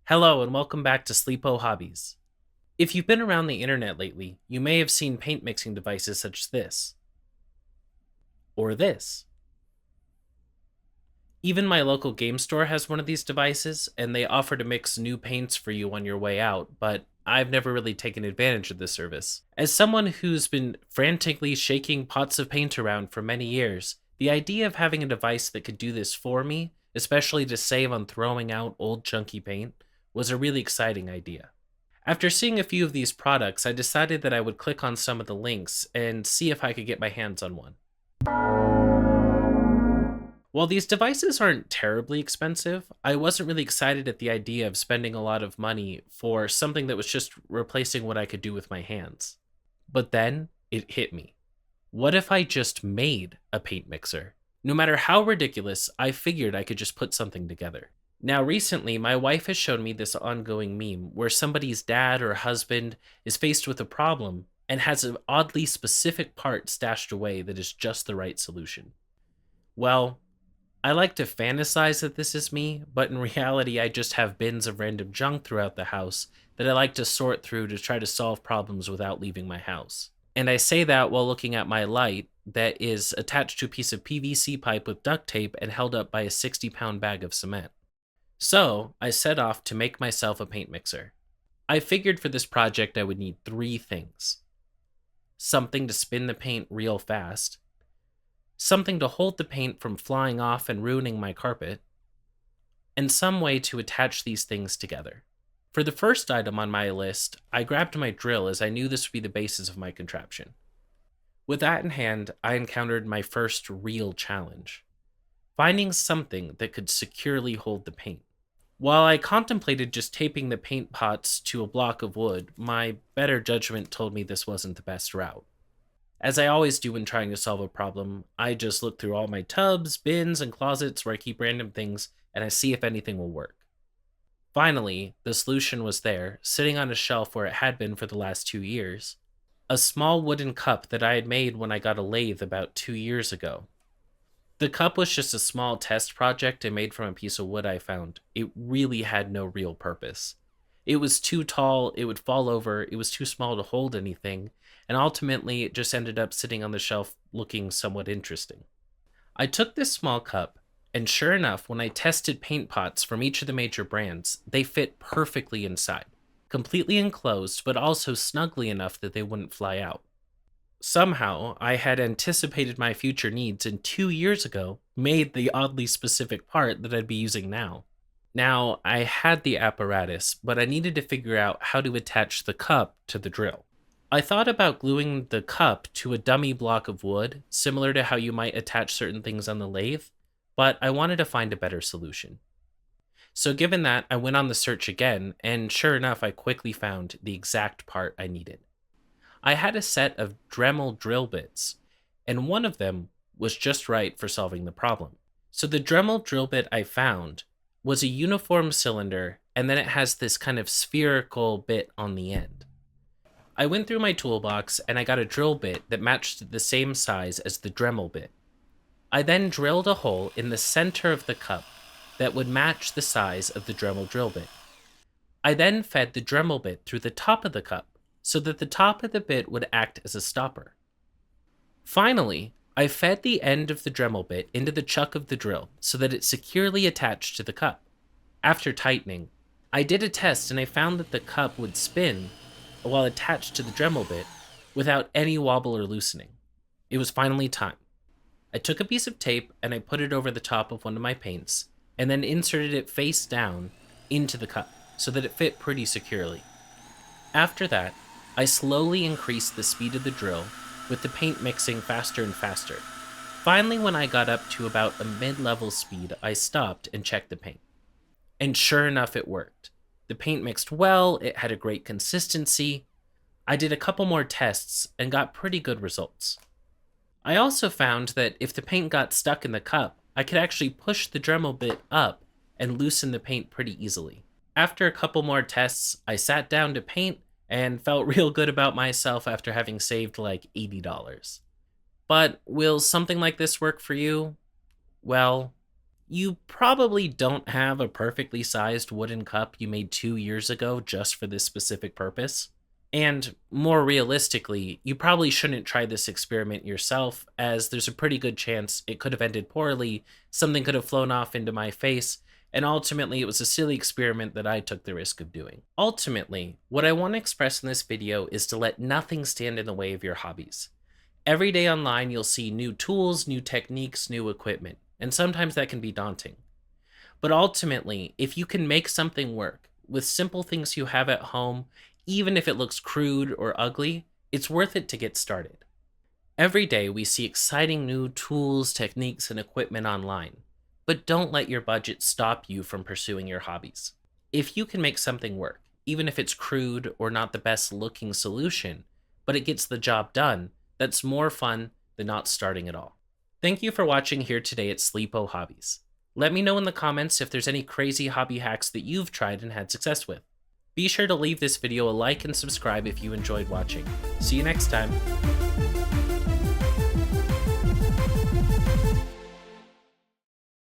Hello and welcome back to Sleepo Hobbies. If you've been around the internet lately, you may have seen paint mixing devices such as this, or this. Even my local game store has one of these devices, and they offer to mix new paints for you on your way out, but I've never really taken advantage of this service. As someone who's been frantically shaking pots of paint around for many years, the idea of having a device that could do this for me, especially to save on throwing out old chunky paint, was a really exciting idea. After seeing a few of these products, I decided that I would click on some of the links and see if I could get my hands on one. While these devices aren't terribly expensive, I wasn't really excited at the idea of spending a lot of money for something that was just replacing what I could do with my hands. But then it hit me. What if I just made a paint mixer? No matter how ridiculous, I figured I could just put something together. Now, recently, my wife has shown me this ongoing meme where somebody's dad or husband is faced with a problem and has an oddly specific part stashed away that is just the right solution. Well, I like to fantasize that this is me, but in reality, I just have bins of random junk throughout the house that I like to sort through to try to solve problems without leaving my house. And I say that while looking at my light that is attached to a piece of PVC pipe with duct tape and held up by a 60-pound bag of cement. So, I set off to make myself a paint mixer. I figured for this project I would need three things: something to spin the paint real fast, something to hold the paint from flying off and ruining my carpet, and some way to attach these things together. For the first item on my list, I grabbed my drill as I knew this would be the basis of my contraption. With that in hand, I encountered my first real challenge: finding something that could securely hold the paint. While I contemplated just taping the paint pots to a block of wood, my better judgment told me this wasn't the best route. As I always do when trying to solve a problem, I just look through all my tubs, bins, and closets where I keep random things, and I see if anything will work. Finally, the solution was there, sitting on a shelf where it had been for the last 2 years. A small wooden cup that I had made when I got a lathe about 2 years ago. The cup was just a small test project I made from a piece of wood I found. It really had no real purpose. It was too tall, it would fall over, it was too small to hold anything, and ultimately it just ended up sitting on the shelf looking somewhat interesting. I took this small cup, and sure enough, when I tested paint pots from each of the major brands, they fit perfectly inside, completely enclosed, but also snugly enough that they wouldn't fly out. Somehow, I had anticipated my future needs and 2 years ago made the oddly specific part that I'd be using now. Now, I had the apparatus, but I needed to figure out how to attach the cup to the drill. I thought about gluing the cup to a dummy block of wood, similar to how you might attach certain things on the lathe, but I wanted to find a better solution. So, given that, I went on the search again, and sure enough, I quickly found the exact part I needed. I had a set of Dremel drill bits, and one of them was just right for solving the problem. So the Dremel drill bit I found was a uniform cylinder, and then it has this kind of spherical bit on the end. I went through my toolbox and I got a drill bit that matched the same size as the Dremel bit. I then drilled a hole in the center of the cup that would match the size of the Dremel drill bit. I then fed the Dremel bit through the top of the cup, so that the top of the bit would act as a stopper. Finally, I fed the end of the Dremel bit into the chuck of the drill so that it securely attached to the cup. After tightening, I did a test and I found that the cup would spin while attached to the Dremel bit without any wobble or loosening. It was finally time. I took a piece of tape and I put it over the top of one of my paints and then inserted it face down into the cup so that it fit pretty securely. After that, I slowly increased the speed of the drill, with the paint mixing faster and faster. Finally, when I got up to about a mid-level speed, I stopped and checked the paint. And sure enough, it worked. The paint mixed well, it had a great consistency. I did a couple more tests and got pretty good results. I also found that if the paint got stuck in the cup, I could actually push the Dremel bit up and loosen the paint pretty easily. After a couple more tests, I sat down to paint and felt real good about myself after having saved like $80. But will something like this work for you? Well, You probably don't have a perfectly sized wooden cup you made 2 years ago just for this specific purpose. And more realistically, you probably shouldn't try this experiment yourself, as there's a pretty good chance it could have ended poorly, something could have flown off into my face, and ultimately it was a silly experiment that I took the risk of doing. Ultimately, what I want to express in this video is to let nothing stand in the way of your hobbies. Every day online, you'll see new tools, new techniques, new equipment, and sometimes that can be daunting. But ultimately, if you can make something work with simple things you have at home, even if it looks crude or ugly, it's worth it to get started. Every day we see exciting new tools, techniques, and equipment online, but don't let your budget stop you from pursuing your hobbies. If you can make something work, even if it's crude or not the best looking solution, but it gets the job done, that's more fun than not starting at all. Thank you for watching here today at Sleepo Hobbies. Let me know in the comments if there's any crazy hobby hacks that you've tried and had success with. Be sure to leave this video a like and subscribe if you enjoyed watching. See you next time.